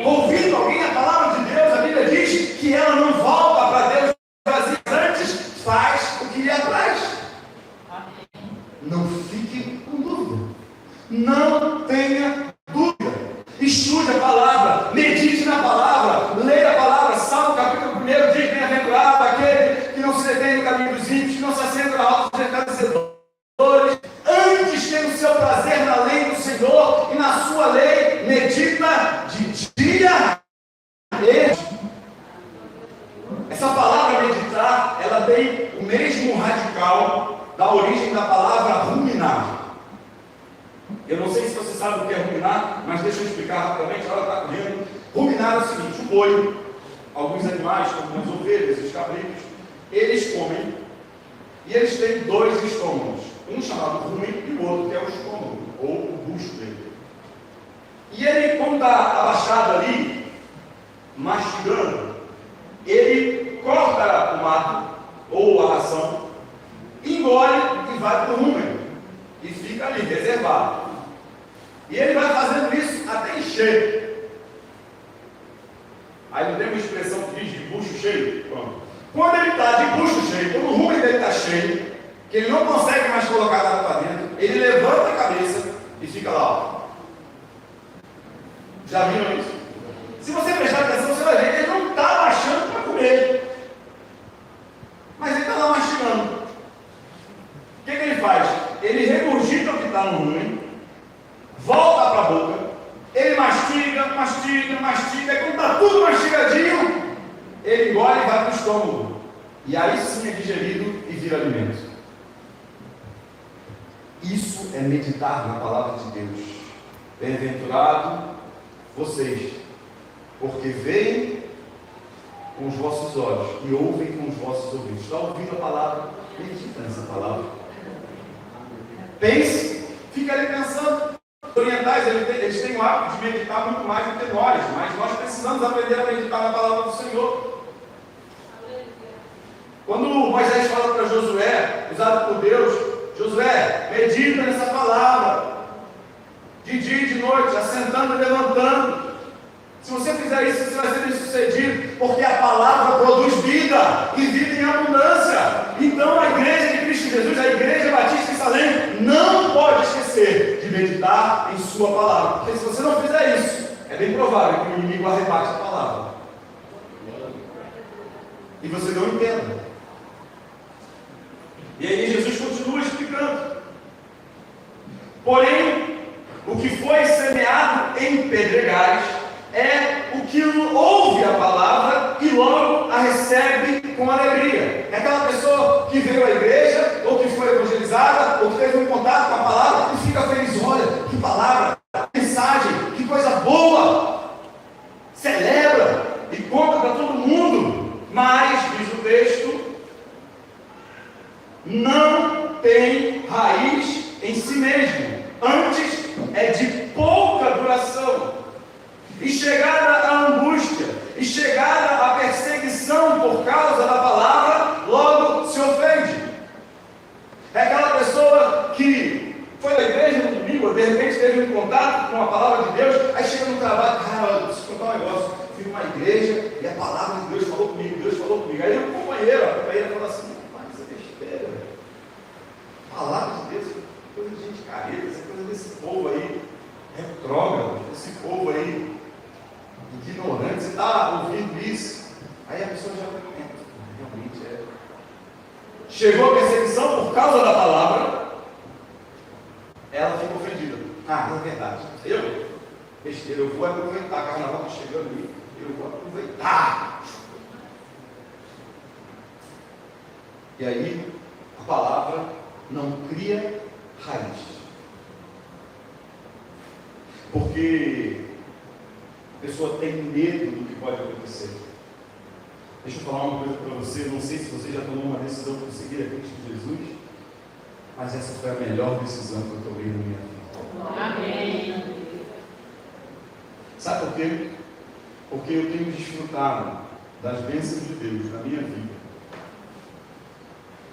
Ouvindo alguém a palavra de Deus, a Bíblia diz que ela não volta para Deus vazia, antes faz o que lhe apraz. Não fique com dúvida. Não tenha dúvida. Estude a palavra, medite na palavra, leia a palavra. Salmo capítulo 1 diz: bem-aventurado aquele que não se detém no caminho dos ímpios, que não se assenta na roda dos escarnecedores, antes tem o seu prazer na lei do Senhor, e na sua lei medita de dia e noite. Essa palavra meditar, ela tem o mesmo radical da origem da palavra ruminar. Eu não sei se você sabe o que é ruminar, mas deixa eu explicar rapidamente, ela está correndo. Ruminar é o seguinte: o boi, alguns animais, como as ovelhas, os cabritos, eles comem, e eles têm 2 estômagos, um chamado rumen e o outro que é o estômago, ou o bucho dele. E ele, quando está abaixado ali, mastigando, ele corta o mato, ou a ração, engole e vai para o rumen, e fica ali, reservado. E ele vai fazendo isso até encher. Aí não tem uma expressão que diz de bucho cheio? Pronto. Quando ele está de bucho cheio, quando o rumen dele está cheio, que ele não consegue mais colocar nada para dentro, ele levanta a cabeça e fica lá. Ó. Já viram isso? Se você prestar atenção, você vai ver que ele não está baixando para comer, mas ele está lá mastigando. O que ele faz? Ele regurgita o que está no rumen, volta para a boca, ele mastiga, e quando está tudo mastigadinho, ele engole e vai para o estômago. E aí sim é digerido e vira alimento. Isso é meditar na palavra de Deus. Bem-aventurado vocês, porque veem com os vossos olhos e ouvem com os vossos ouvidos. Está ouvindo a palavra? Medita nessa palavra. Pense, fica ali pensando. Os orientais, eles têm o hábito de meditar muito mais do que nós, mas nós precisamos aprender a meditar na palavra do Senhor. Quando Moisés fala para Josué, usado por Deus: Josué, medita nessa palavra, de dia e de noite, assentando e levantando. Se você fizer isso, você vai ser bem-sucedido, porque a palavra produz vida, e vida em abundância. Então a igreja de Cristo Jesus, a igreja batista em Salem, não pode esquecer de meditar em sua palavra, porque se você não fizer isso, é bem provável que o inimigo arrebate a palavra e você não entenda. E aí Jesus continua explicando: porém, o que foi semeado em pedregais é o que ouve a palavra e logo a recebe com alegria. É aquela pessoa que veio à igreja, ou que foi evangelizada, ou que teve um contato com a palavra e fica feliz. Olha, que palavra, que mensagem, que coisa boa. Celebra e conta para todo mundo. Mas, diz o texto, não tem raiz em si mesmo. Antes é de pouca duração. E chegada a angústia, e chegada a perseguição por causa da palavra, logo se ofende. É aquela pessoa que foi da igreja no domingo, de repente teve um contato com a palavra de Deus, aí chega no trabalho: cara, eu preciso contar um negócio, fui numa igreja e a palavra de Deus falou comigo, Deus falou comigo. Aí o companheiro, a companheira fala assim: mas isso é besteira, velho. A palavra de Deus é coisa de gente careta, essa coisa desse povo aí, retrógrado, esse povo aí ignorante, você está ouvindo isso? Aí a pessoa já realmente é. Chegou a perseguição por causa da palavra, ela fica ofendida. Ah, é verdade. Besteira, eu vou aproveitar, carnaval está chegando ali, eu vou aproveitar. E aí, a palavra não cria raiz. Porque a pessoa tem medo do que pode acontecer. Deixa eu falar uma coisa para você, não sei se você já tomou uma decisão por seguir a Cristo Jesus, mas essa foi a melhor decisão que eu tomei na minha vida. Amém. Sabe por quê? Porque eu tenho desfrutado das bênçãos de Deus na minha vida.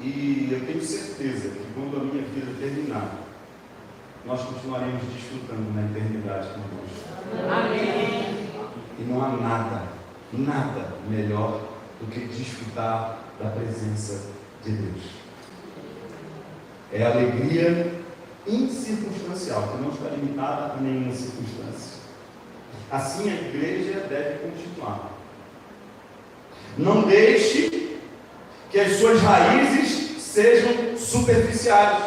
E eu tenho certeza que quando a minha vida terminar, nós continuaremos desfrutando na eternidade com Deus. Amém. E não há nada melhor do que desfrutar da presença de Deus. É alegria incircunstancial, que não está limitada a nenhuma circunstância. Assim a igreja deve continuar. Não deixe que as suas raízes sejam superficiais.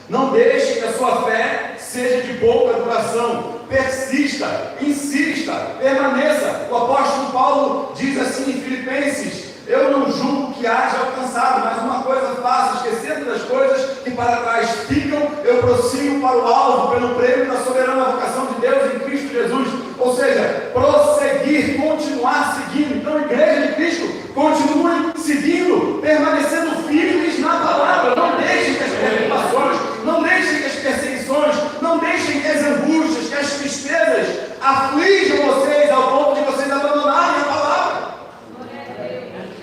Não deixe que a sua fé seja de pouca duração. Persista, insista, permaneça. O apóstolo Paulo diz assim em Filipenses: eu não julgo que haja alcançado, mas uma coisa faço, esquecendo das coisas que para trás ficam, eu prossigo para o alvo, pelo prêmio da soberana vocação de Deus em Cristo Jesus. Ou seja, prosseguir, continuar seguindo. Então, igreja de Cristo, continue seguindo, permanecendo firmes na palavra. Não deixem que as preocupações, não deixem que as perseguições, não deixem que as angústias, que as tristezas aflijam vocês ao ponto de vocês abandonarem a palavra.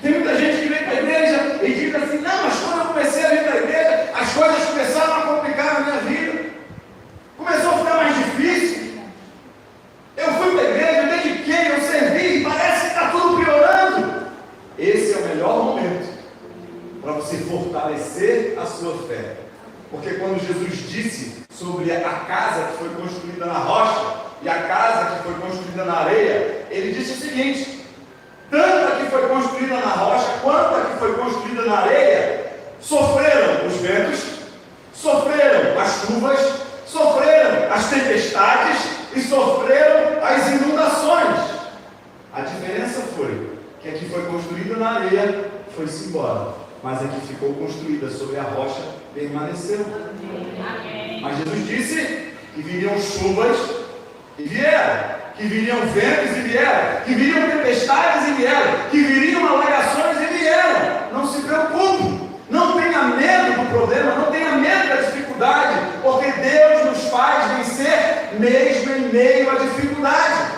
Tem muita gente que vem para a igreja e diz assim: não, mas quando eu comecei a vir para a igreja, as coisas começaram a complicar na minha vida, começou a ficar mais difícil. Eu fui para a igreja, eu dediquei, eu servi, parece que está tudo piorando. Esse é o melhor momento para você fortalecer a sua fé. Porque quando Jesus disse sobre a casa que foi construída na rocha e a casa que foi construída na areia, ele disse o seguinte: tanto a que foi construída na rocha quanto a que foi construída na areia sofreram os ventos, sofreram as chuvas, sofreram as tempestades e sofreram as inundações. A diferença foi que a que foi construída na areia foi-se embora, mas a que ficou construída sobre a rocha permaneceu. Amém. Mas Jesus disse que viriam chuvas e vieram, que viriam ventos e vieram, que viriam tempestades e vieram, que viriam alagações e vieram. Não se preocupe, não tenha medo do problema, não tenha medo da dificuldade, porque Deus nos faz vencer mesmo em meio à dificuldade.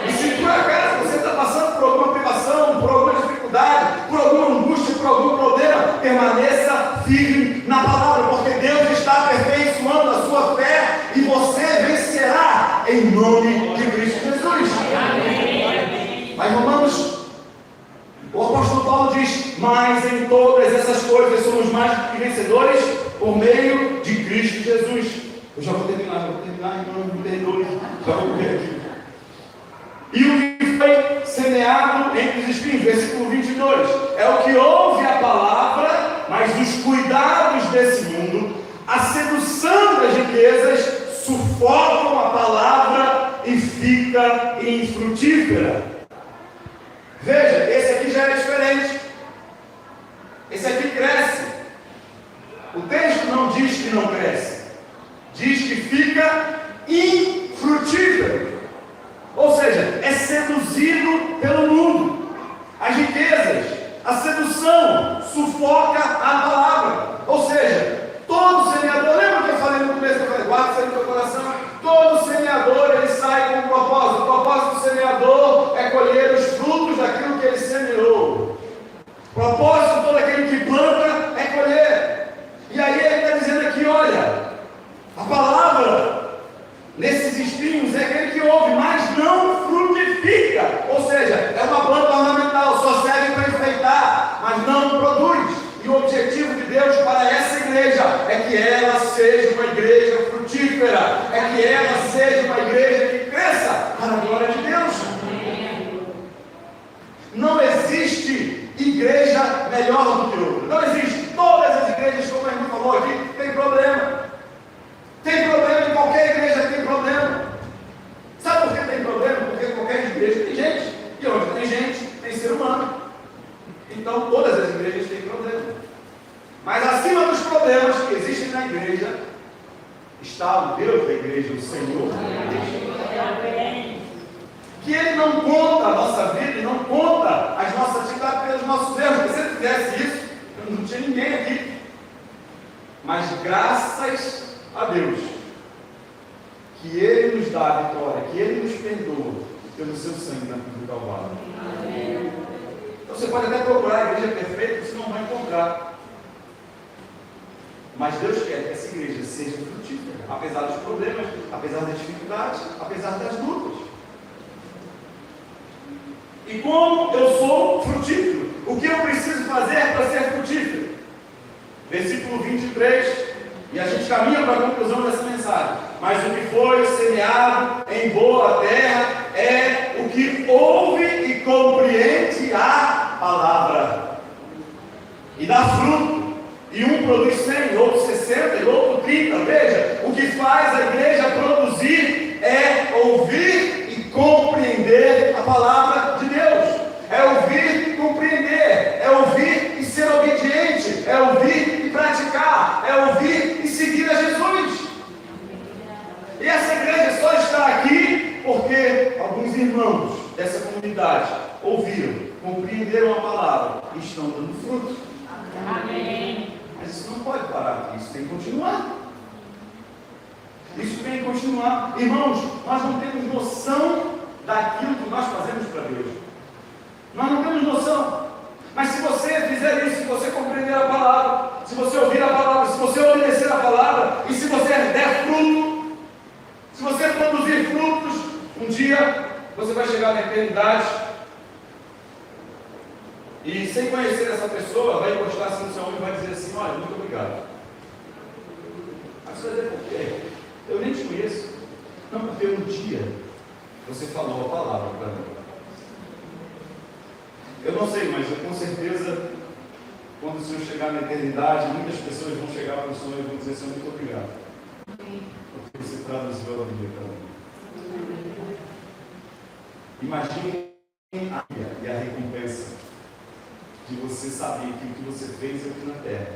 E se por acaso você está passando por alguma privação, por alguma dificuldade, por alguma angústia, por algum problema, permaneça firme na palavra, porque Deus está aperfeiçoando a sua fé e você vencerá em nome de Cristo Jesus. Amém. Mas Romanos, o apóstolo Paulo diz: mas em todas essas coisas somos mais do que vencedores por meio de Cristo Jesus. Eu já vou terminar, então me perdoe, já vou correr aqui. E o que foi semeado entre os espinhos, versículo 22, é o que ouve a palavra, mas os cuidados desse mundo, a sedução das riquezas, sufocam a palavra e fica infrutífera. Veja, esse aqui já é diferente. Esse aqui cresce. O texto não diz que não cresce, diz que fica infrutífero. Ou seja, é seduzido pelo mundo. As riquezas, a sedução sufoca a palavra. Ou seja, todo semeador, lembra que eu falei no começo, eu falei, guarda isso aí no teu coração. Todo semeador, ele sai com um propósito. O propósito do semeador é colher os frutos daquilo que ele semeou. O propósito de todo aquele que planta é colher. E aí ele está dizendo aqui, olha, a palavra nesses espinhos é aquele que ouve, mas não frutifica. Ou seja, é uma planta ornamental, só serve para enfeitar, mas não produz. E o objetivo de Deus para essa igreja é que ela seja uma igreja frutífera, é que ela seja uma igreja que cresça para a glória de Deus. Não existe igreja melhor do que outra. Não existe. Todas as igrejas, como a irmã falou aqui, tem problema. Tem problema, em qualquer igreja tem problema. Sabe por que tem problema? Porque em qualquer igreja tem gente. E onde tem gente, tem ser humano. Então todas as igrejas têm problema. Mas acima dos problemas que existem, igreja, o Senhor da igreja. Que Ele não conta a nossa vida e não conta as nossas atividades pelos nossos erros. Se Ele fizesse isso, não tinha ninguém aqui. Mas graças a Deus, que Ele nos dá a vitória, que Ele nos perdoa pelo seu sangue na cruz do Calvário. Então você pode até procurar a igreja perfeita, você não vai encontrar. Mas Deus quer que essa igreja seja frutífera, apesar dos problemas, apesar das dificuldades, apesar das lutas. E como eu sou frutífero? O que eu preciso fazer para ser frutífero? Versículo 23, e a gente caminha para a conclusão dessa mensagem. Mas o que foi semeado em boa terra é o que ouve e compreende a palavra. E dá fruto. E um produz 100, outro 60 e outro 30. Veja, o que faz a igreja produzir é ouvir e compreender a palavra de Deus. É ouvir e compreender. É ouvir e ser obediente. É ouvir e praticar. É ouvir e seguir a Jesus. E essa igreja só está aqui porque alguns irmãos dessa comunidade ouviram, compreenderam a palavra e estão dando fruto. Amém. Mas isso não pode parar, isso tem que continuar. Isso tem que continuar. Irmãos, nós não temos noção daquilo que nós fazemos para Deus. Nós não temos noção. Mas se você fizer isso, se você compreender a palavra, se você ouvir a palavra, se você obedecer a palavra, e se você der fruto, se você produzir frutos, um dia você vai chegar na eternidade e, sem conhecer essa pessoa, vai encostar-se no seu ombro e vai dizer assim: olha, muito obrigado. Aí você vai dizer: por quê? Eu nem te conheço. Não, porque um dia você falou a palavra para mim. Eu não sei, mas eu, com certeza, quando o Senhor chegar na eternidade, muitas pessoas vão chegar para o Senhor e vão dizer: Senhor, muito obrigado. Porque você traduziu a Bíblia para mim. Imagine a vida e a recompensa de você saber que o que você fez aqui na terra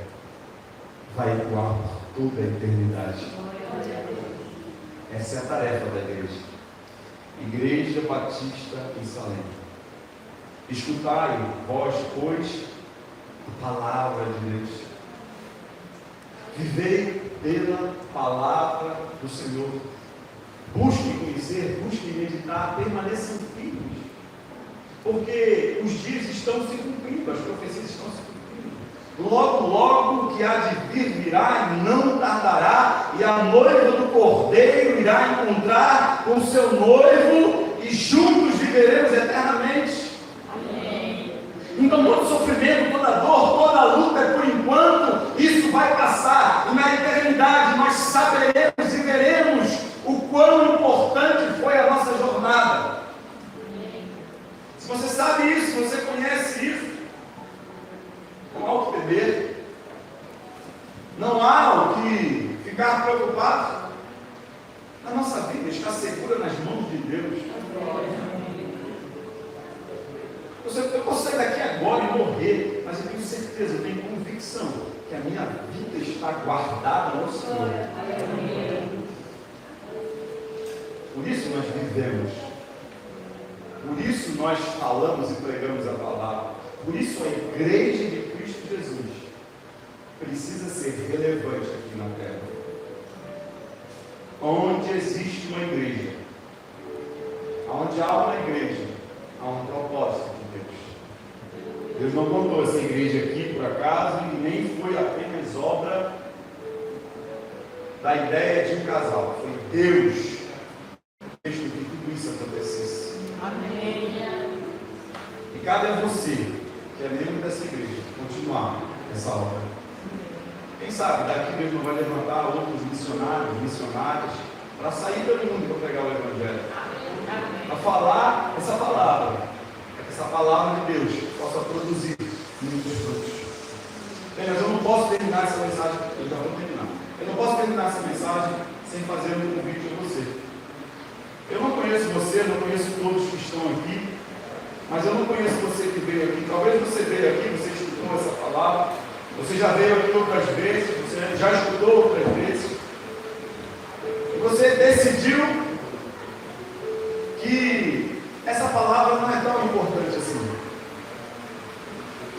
vai ecoar por toda a eternidade. Essa é a tarefa da igreja. Igreja Batista em Salem. Escutai, vós, pois, a palavra de Deus. Vivei pela palavra do Senhor. Busquem conhecer, busquem meditar, permaneçam firmes. Porque os dias estão se cumprindo, as profecias estão se cumprindo. Logo, logo o que há de vir virá e não tardará, e a noiva do Cordeiro irá encontrar com seu noivo, e juntos viveremos eternamente. Amém. Então todo sofrimento, toda dor, toda luta, por enquanto, isso vai passar, e na eternidade nós saberemos e veremos o quão importante foi a nossa jornada. Se você sabe isso, se você conhece isso, não há o que temer, não há o que ficar preocupado. A nossa vida está segura nas mãos de Deus. Eu posso sair daqui agora e morrer, mas eu tenho certeza, eu tenho convicção que a minha vida está guardada no Senhor. Por isso nós vivemos. Por isso nós falamos e pregamos a palavra. Por isso a igreja de Cristo Jesus precisa ser relevante aqui na terra. Onde existe uma igreja, onde há uma igreja, há um propósito de Deus. Deus não contou essa igreja aqui por acaso e nem foi apenas obra da ideia de um casal. Foi Deus que tudo isso acontecesse. Amém. E cabe a você, que é membro dessa igreja, continuar essa obra. Quem sabe daqui Deus não vai levantar outros missionários, missionárias, para sair pelo mundo para pregar o Evangelho, para falar essa palavra, para que essa palavra de Deus possa produzir muitos frutos. Bem, mas eu não posso terminar essa mensagem, eu já vou terminar. Eu não posso terminar essa mensagem sem fazer um convite a você. Eu não conheço você, não conheço todos que estão aqui, mas eu não conheço você que veio aqui. Talvez você veio aqui, você escutou essa palavra, você já veio aqui outras vezes, você já escutou outras vezes, e você essa palavra não é tão importante assim.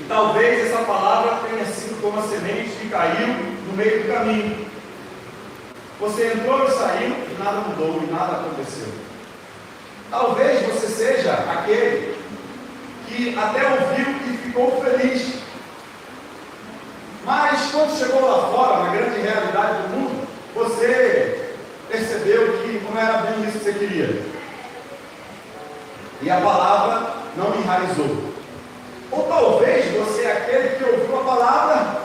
E talvez essa palavra tenha sido como a semente que caiu no meio do caminho. Você entrou e saiu e nada mudou e nada aconteceu. Talvez você seja aquele que até ouviu e ficou feliz. Mas quando chegou lá fora, na grande realidade do mundo, você percebeu que não era bem isso que você queria. E a palavra não enraizou. Ou talvez você é aquele que ouviu a palavra,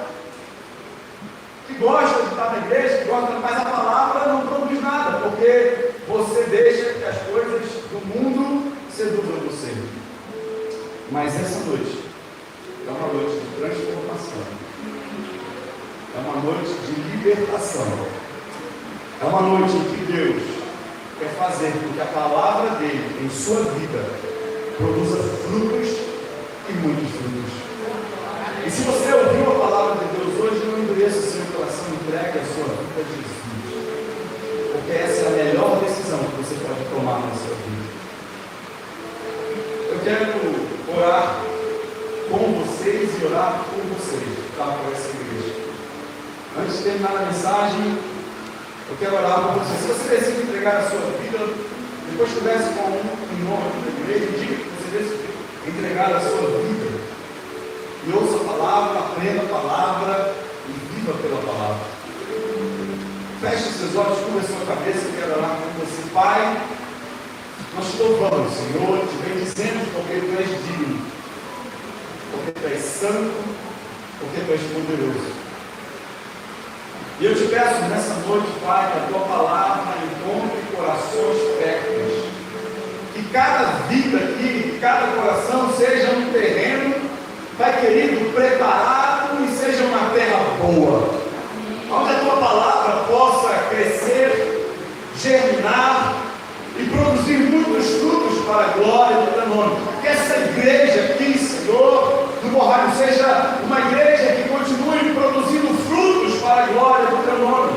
que gosta de estar na igreja, que gosta, mas a palavra não produz nada, porque você deixa que as coisas do mundo seduzam você. Mas essa noite é uma noite de transformação, é uma noite de libertação, é uma noite em que Deus quer fazer com que a palavra dele em sua vida produza frutos e muitos frutos. E se você ouviu a palavra de Deus hoje, não endureça o seu coração, entregue a sua vida a Jesus, porque essa é a melhor decisão que você pode tomar na sua vida. Eu quero orar com vocês e orar por vocês, tá? Por essa igreja. Antes de terminar a mensagem, eu quero orar por vocês. Se você decide entregar a sua vida, depois converse com um nome da igreja e diga que você decide entregar a sua vida. E ouça a palavra, aprenda a palavra e viva pela palavra. Feche os seus olhos, cubra a sua cabeça, eu quero orar com você. Pai, nós te louvamos, Senhor, te bendizemos porque Tu és digno, porque Tu és santo, porque Tu és poderoso. E eu te peço nessa noite, Pai, que a Tua palavra encontre corações férteis, que cada vida aqui, que cada coração seja um terreno, Pai querido, preparado e seja uma terra boa, onde a Tua palavra possa crescer, germinar e produzir muitos frutos para a glória do Teu nome. Que essa igreja aqui, Senhor, do Morraio, seja uma igreja que continue produzindo frutos para a glória do Teu nome.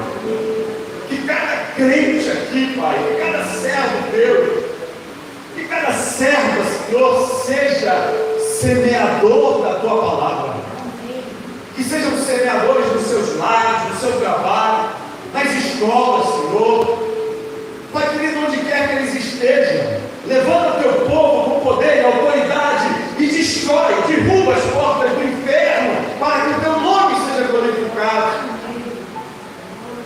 Que cada crente aqui, Pai, que cada servo Teu, que cada serva, Senhor, seja semeador da Tua palavra. Que sejam semeadores nos seus lares, no seu trabalho, nas escolas, Senhor. Pai querido, onde quer que eles estejam, levanta Teu povo com poder e autoridade e destrói, derruba as portas do inferno, para que o Teu nome seja glorificado.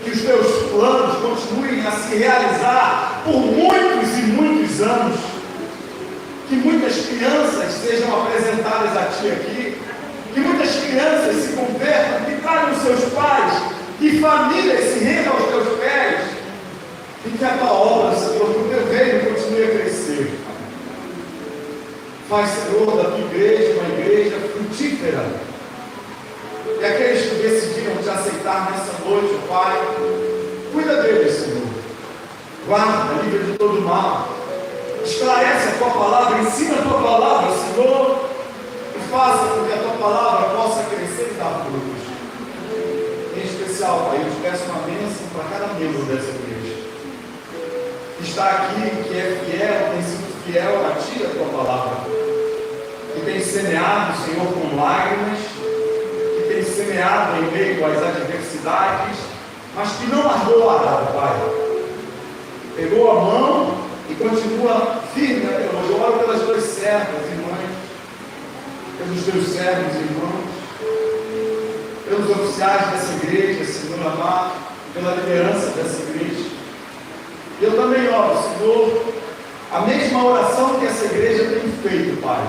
Que os Teus planos continuem a se realizar por muitos e muitos anos. Que muitas crianças sejam apresentadas a Ti aqui, que muitas crianças se convertam, que tragam os seus pais, que famílias se rendam aos Teus pés, e que a Tua obra, Senhor, que o Teu reino continue a crescer. Faz, Senhor, da Tua igreja uma igreja frutífera. E aqueles que decidiram Te aceitar nessa noite, Pai, cuida deles, Senhor. Guarda, livra de todo mal. Esclarece a Tua palavra, ensina a Tua palavra, Senhor, e faça com que a Tua palavra possa crescer e dar frutos. Em especial, Pai, eu te peço uma bênção para cada membro dessa igreja, que está aqui, que é fiel, tem sido fiel a Ti, a Tua palavra, que tem semeado, Senhor, com lágrimas, que tem semeado em meio às adversidades, mas que não largou a arada, Pai. Pegou a mão e continua firme até hoje. Eu oro pelas Tuas servas, irmãs, pelos Teus servos, irmãos, pelos oficiais dessa igreja, Senhor amado, pela liderança dessa igreja. E eu também oro, Senhor, a mesma oração que essa igreja tem feito, Pai.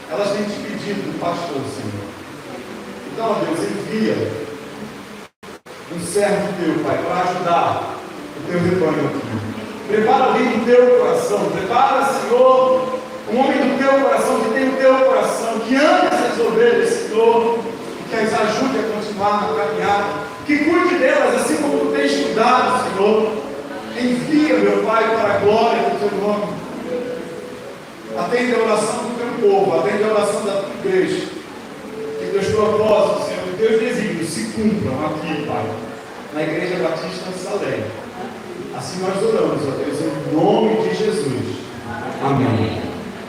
Elas têm te pedido do pastor, Senhor. Então, ó Deus, envia um servo Teu, Pai, para ajudar o Teu rebanho aqui. Prepara alguém do Teu coração, prepara, Senhor, um homem do Teu coração, que tem o Teu coração, que ama essas ovelhas, Senhor, que as ajude a continuar na caminhada, que cuide delas, assim como Tu tens cuidado, Senhor. Envia, meu Pai, para a glória do Teu nome. Atende a oração do Teu povo, atende a oração da Tua igreja, que Teus propósitos, Senhor, que Teus desígnios se cumpram aqui, Pai, na Igreja Batista de Salém. Assim nós oramos, ó Deus, em nome de Jesus. Amém.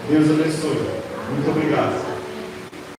Deus abençoe. Muito obrigado.